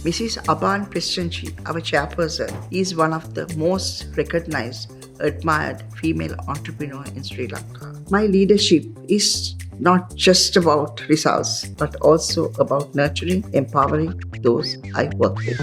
Mrs. Abans Presidentji, our chairperson, is one of the most recognized, admired female entrepreneur in Sri Lanka. My leadership is not just about results, but also about nurturing, empowering those I work with.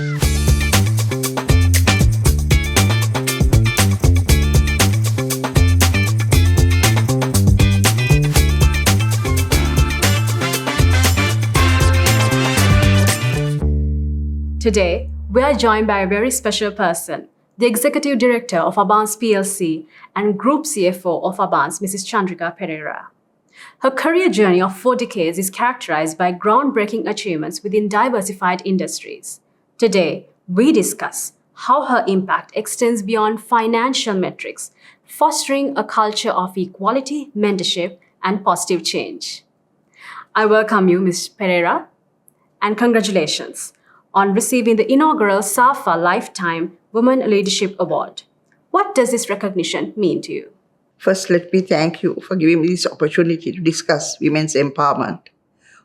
Today, we are joined by a very special person, the Executive Director of Abans PLC and Group CFO of Abans, Mrs. Chandrika Perera. Her career journey of 4 decades is characterized by groundbreaking achievements within diversified industries. Today, we discuss how her impact extends beyond financial metrics, fostering a culture of equality, mentorship, and positive change. I welcome you, Ms. Perera, and congratulations on receiving the inaugural SAFA Lifetime Women Leadership Award. What does this recognition mean to you? First, let me thank you for giving me this opportunity to discuss women's empowerment.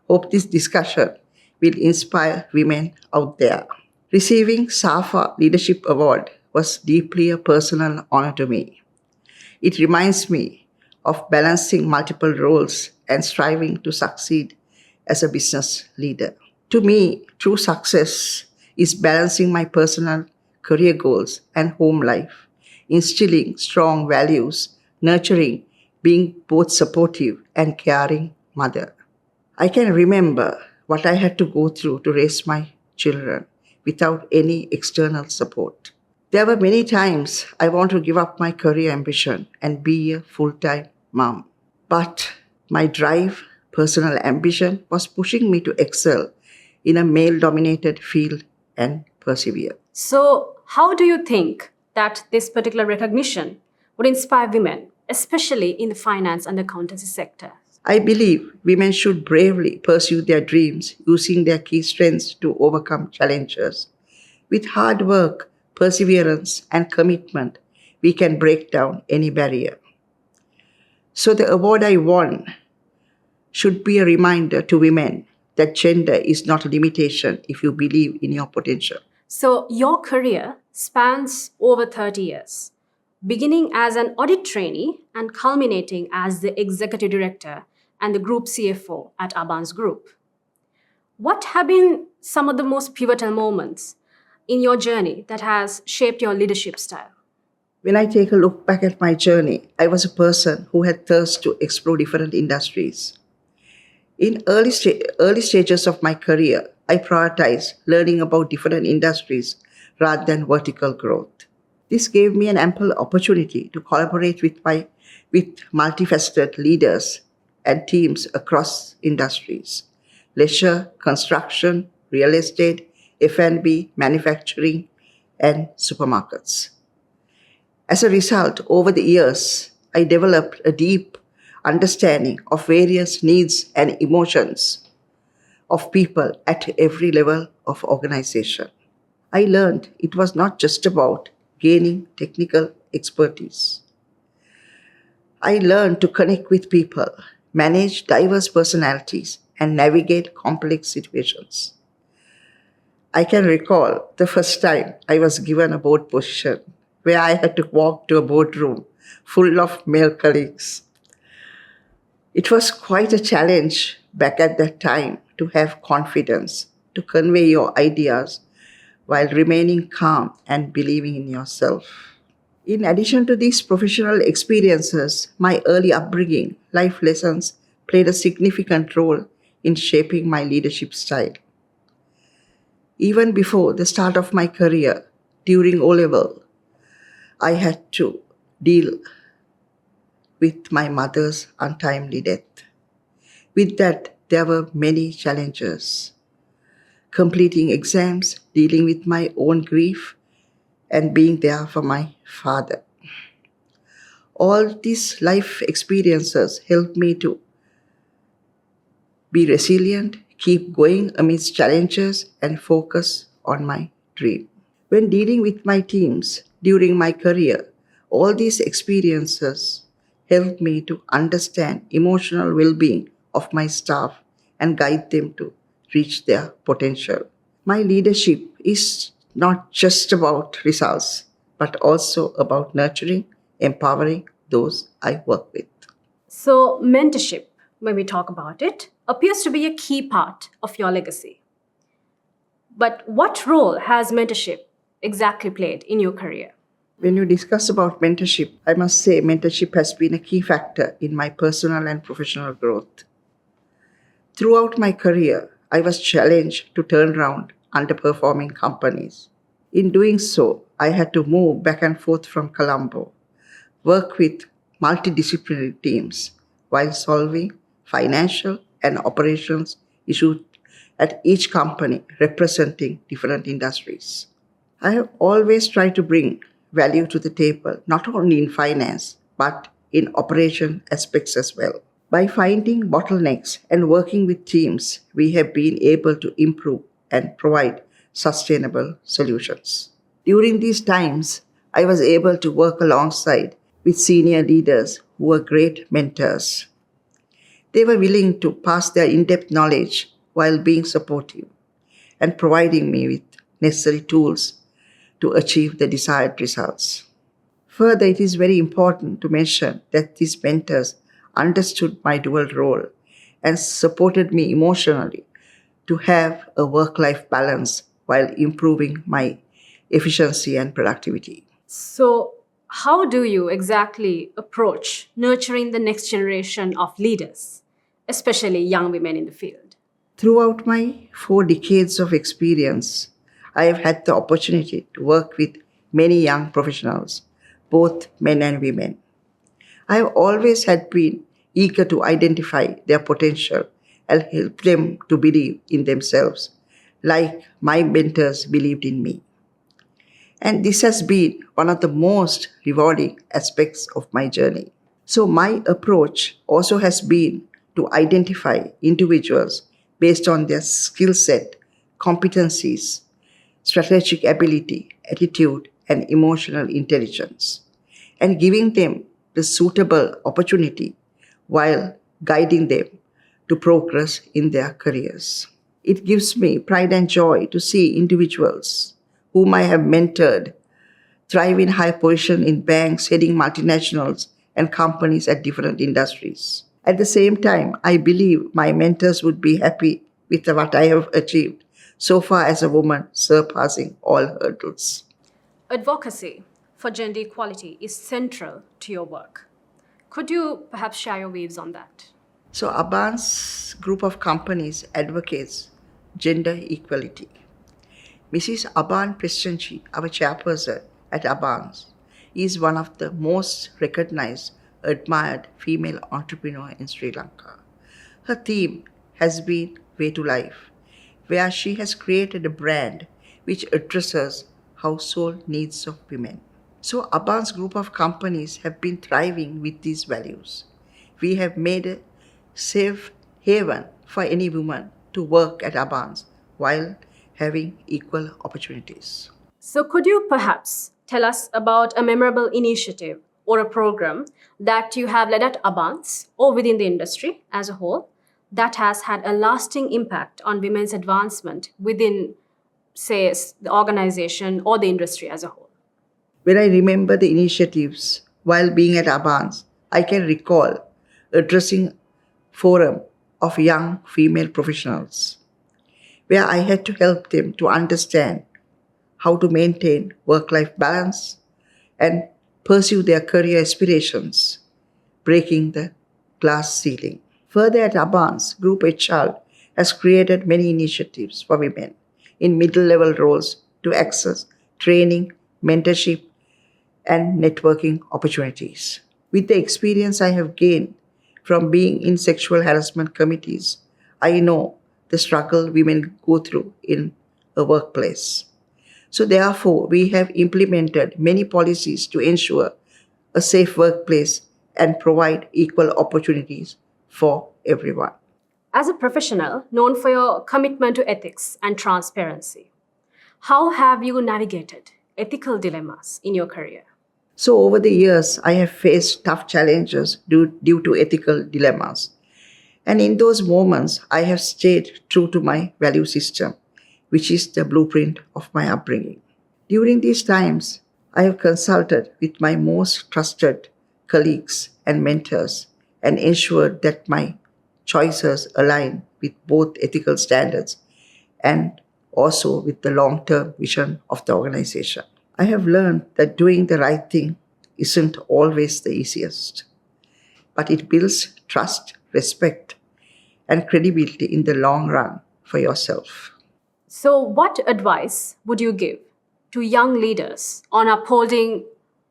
Hope this discussion will inspire women out there. Receiving SAFA Leadership Award was deeply a personal honor to me. It reminds me of balancing multiple roles and striving to succeed as a business leader. To me, true success is balancing my personal career goals and home life, instilling strong values, nurturing, being both supportive and caring mother. I can remember what I had to go through to raise my children without any external support. There were many times I want to give up my career ambition and be a full-time mom. But my drive, personal ambition was pushing me to excel in a male-dominated field and persevere. So, how do you think that this particular recognition would inspire women, especially in the finance and accountancy sector? I believe women should bravely pursue their dreams using their key strengths to overcome challenges. With hard work, perseverance, and commitment, we can break down any barrier. So the award I won should be a reminder to women that gender is not a limitation if you believe in your potential. So, your career spans over 30 years, beginning as an audit trainee and culminating as the Executive Director and the Group CFO at Abans Group. What have been some of the most pivotal moments in your journey that has shaped your leadership style? When I take a look back at my journey, I was a person who had thirst to explore different industries. In early stages of my career, I prioritized learning about different industries rather than vertical growth. This gave me an ample opportunity to collaborate with multifaceted leaders and teams across industries: leisure, construction, real estate, F&B, manufacturing, and supermarkets. As a result, over the years, I developed a deep understanding of various needs and emotions of people at every level of organization. I learned it was not just about gaining technical expertise. I learned to connect with people, manage diverse personalities, and navigate complex situations. I can recall the first time I was given a board position where I had to walk to a boardroom full of male colleagues. It was quite a challenge back at that time to have confidence, to convey your ideas while remaining calm and believing in yourself. In addition to these professional experiences, my early upbringing, life lessons played a significant role in shaping my leadership style. Even before the start of my career, during O-level, I had to deal with my mother's untimely death. With that, there were many challenges. Completing exams, dealing with my own grief, and being there for my father. All these life experiences helped me to be resilient, keep going amidst challenges, and focus on my dream. When dealing with my teams during my career, all these experiences helped me to understand emotional well-being of my staff and guide them to reach their potential. My leadership is not just about results, but also about nurturing, empowering those I work with. So, mentorship, when we talk about it, appears to be a key part of your legacy. But what role has mentorship exactly played in your career? When you discuss about mentorship, I must say mentorship has been a key factor in my personal and professional growth. Throughout my career, I was challenged to turn around underperforming companies. In doing so, I had to move back and forth from Colombo, work with multidisciplinary teams while solving financial and operations issues at each company representing different industries. I have always tried to bring value to the table, not only in finance, but in operation aspects as well. By finding bottlenecks and working with teams, we have been able to improve and provide sustainable solutions. During these times, I was able to work alongside with senior leaders who were great mentors. They were willing to pass their in depth knowledge while being supportive and providing me with necessary tools to achieve the desired results. Further, it is very important to mention that these mentors understood my dual role and supported me emotionally to have a work life balance while improving my efficiency and productivity. So, how do you exactly approach nurturing the next generation of leaders, especially young women in the field? Throughout my 4 decades of experience, I have had the opportunity to work with many young professionals, both men and women. I have always had been eager to identify their potential and help them to believe in themselves, like my mentors believed in me. And this has been one of the most rewarding aspects of my journey. So, my approach also has been to identify individuals based on their skill set, competencies, strategic ability, attitude, and emotional intelligence, and giving them the suitable opportunity while guiding them to progress in their careers. It gives me pride and joy to see individuals whom I have mentored thrive in high position in banks, heading multinationals and companies at different industries. At the same time, I believe my mentors would be happy with what I have achieved so far as a woman, surpassing all hurdles. Advocacy for gender equality is central to your work. Could you perhaps share your views on that? So, Abans group of companies advocates gender equality. Mrs. Aban Prestanji, our chairperson at Abans, is one of the most recognized, admired female entrepreneur in Sri Lanka. Her theme has been Way to Life, where she has created a brand which addresses household needs of women. So, Abans group of companies have been thriving with these values. We have made a safe haven for any woman to work at Abans while having equal opportunities. So, could you perhaps tell us about a memorable initiative or a program that you have led at Abans or within the industry as a whole that has had a lasting impact on women's advancement within, say, the organization or the industry as a whole? When I remember the initiatives while being at Abans, I can recall addressing forum of young female professionals where I had to help them to understand how to maintain work-life balance and pursue their career aspirations, breaking the glass ceiling. Further at Abans, Group Echelon has created many initiatives for women in middle-level roles to access training, mentorship, and networking opportunities. With the experience I have gained from being in sexual harassment committees, I know the struggle women go through in a workplace. So, therefore, we have implemented many policies to ensure a safe workplace and provide equal opportunities for everyone. As a professional known for your commitment to ethics and transparency, how have you navigated ethical dilemmas in your career? So, over the years, I have faced tough challenges due to ethical dilemmas. And in those moments, I have stayed true to my value system, which is the blueprint of my upbringing. During these times, I have consulted with my most trusted colleagues and mentors and ensured that my choices align with both ethical standards and also with the long term vision of the organization. I have learned that doing the right thing isn't always the easiest, but it builds trust, respect, and credibility in the long run for yourself. So, what advice would you give to young leaders on upholding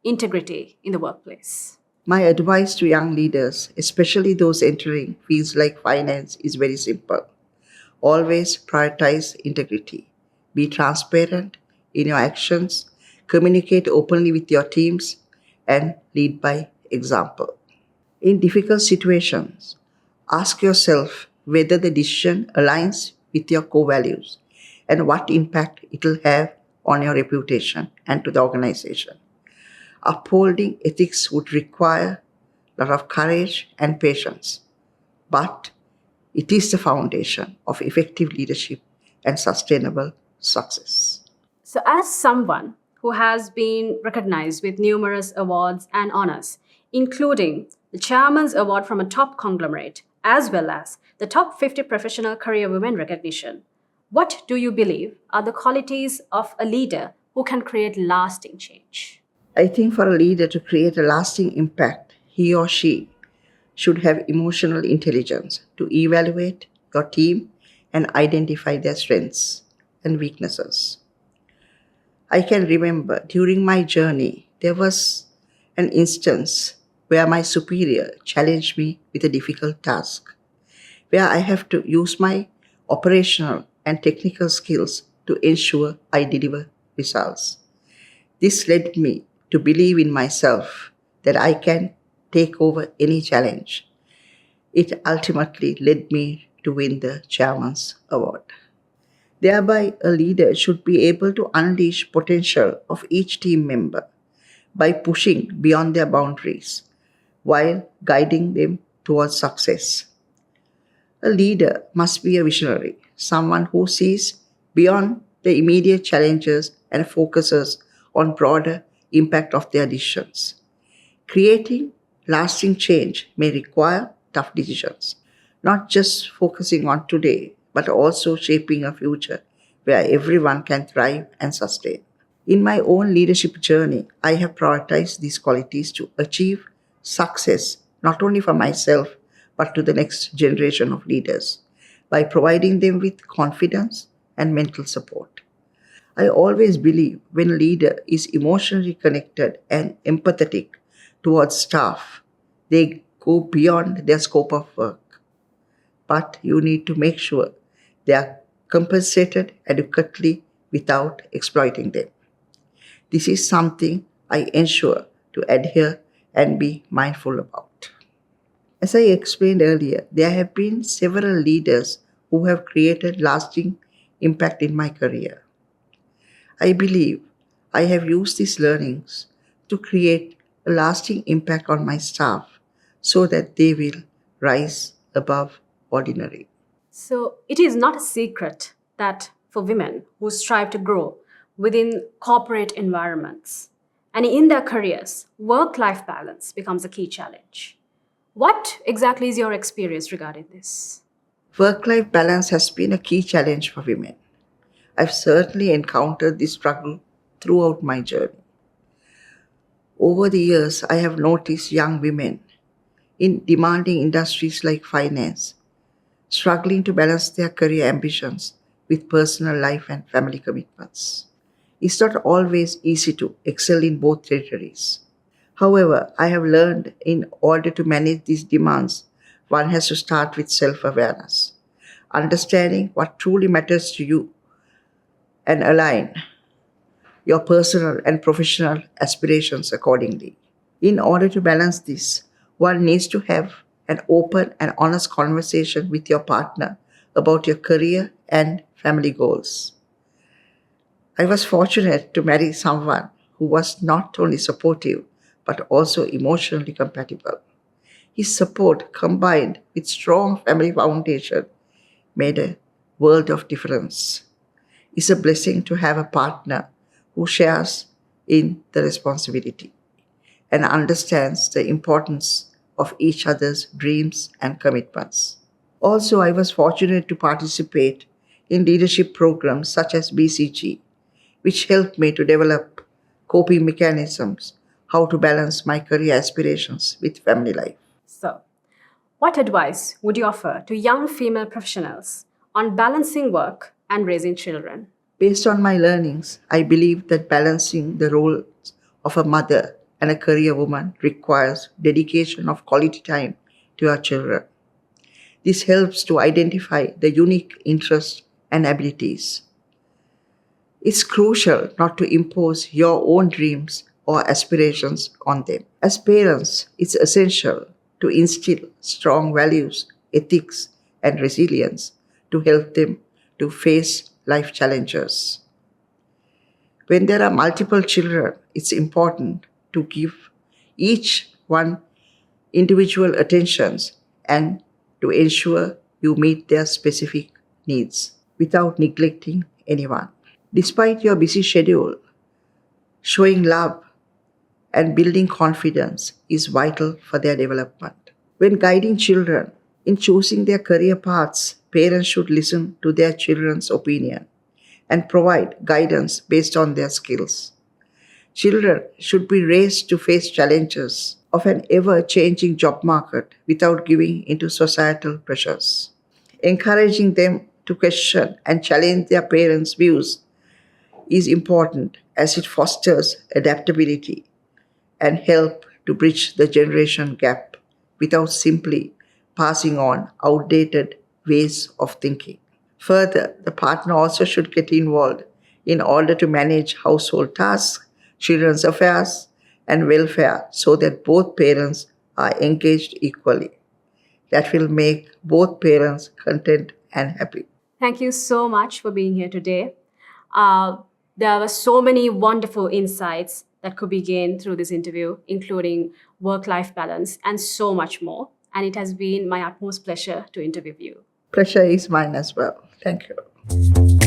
integrity in the workplace? My advice to young leaders, especially those entering fields like finance, is very simple. Always prioritize integrity. Be transparent in your actions, communicate openly with your teams, and lead by example. In difficult situations, ask yourself whether the decision aligns with your core values and what impact it will have on your reputation and to the organization. Upholding ethics would require a lot of courage and patience, but it is the foundation of effective leadership and sustainable success. So, as someone who has been recognized with numerous awards and honors, including the Chairman's Award from a top conglomerate, as well as the Top 50 Professional Career Women recognition, what do you believe are the qualities of a leader who can create lasting change? I think for a leader to create a lasting impact, he or she should have emotional intelligence to evaluate your team and identify their strengths and weaknesses. I can remember during my journey, there was an instance where my superior challenged me with a difficult task, where I have to use my operational and technical skills to ensure I deliver results. This led me to believe in myself that I can take over any challenge. It ultimately led me to win the Chairman's Award. Thereby, a leader should be able to unleash potential of each team member by pushing beyond their boundaries while guiding them towards success. A leader must be a visionary, someone who sees beyond the immediate challenges and focuses on broader impact of their decisions. Creating lasting change may require tough decisions, not just focusing on today, but also shaping a future where everyone can thrive and sustain. In my own leadership journey, I have prioritized these qualities to achieve success not only for myself but to the next generation of leaders by providing them with confidence and mental support. I always believe when a leader is emotionally connected and empathetic towards staff, they go beyond their scope of work. But you need to make sure they are compensated adequately without exploiting them. This is something I ensure to adhere and be mindful about. As I explained earlier, there have been several leaders who have created lasting impact in my career. I believe I have used these learnings to create a lasting impact on my staff so that they will rise above ordinary. So, it is not a secret that for women who strive to grow within corporate environments and in their careers, work life balance becomes a key challenge. What exactly is your experience regarding this? Work life balance has been a key challenge for women. I've certainly encountered this struggle throughout my journey. Over the years, I have noticed young women in demanding industries like finance struggling to balance their career ambitions with personal life and family commitments. It's not always easy to excel in both territories. However, I have learned in order to manage these demands, one has to start with self awareness, understanding what truly matters to you, and align your personal and professional aspirations accordingly. In order to balance this, one needs to have an open and honest conversation with your partner about your career and family goals. I was fortunate to marry someone who was not only supportive but also emotionally compatible. His support combined with strong family foundation made a world of difference. It's a blessing to have a partner who shares in the responsibility and understands the importance of each other's dreams and commitments. Also, I was fortunate to participate in leadership programs such as BCG, which helped me to develop coping mechanisms, how to balance my career aspirations with family life. So, what advice would you offer to young female professionals on balancing work and raising children? Based on my learnings, I believe that balancing the roles of a mother and a career woman requires dedication of quality time to your children. This helps to identify the unique interests and abilities. It's crucial not to impose your own dreams or aspirations on them. As parents, it's essential to instill strong values, ethics, and resilience to help them to face life challenges. When there are multiple children, it's important to give each one individual attentions and to ensure you meet their specific needs without neglecting anyone. Despite your busy schedule, showing love and building confidence is vital for their development. When guiding children in choosing their career paths, parents should listen to their children's opinion and provide guidance based on their skills. Children should be raised to face challenges of an ever changing job market without giving into societal pressures. Encouraging them to question and challenge their parents' views is important as it fosters adaptability and help to bridge the generation gap without simply passing on outdated ways of thinking. Further, the partner also should get involved in order to manage household tasks, children's affairs, and welfare so that both parents are engaged equally. That will make both parents content and happy. Thank you so much for being here today. Uh, there were so many wonderful insights that could be gained through this interview, including work life balance and so much more. And it has been my utmost pleasure to interview you. Pleasure is mine as well. Thank you.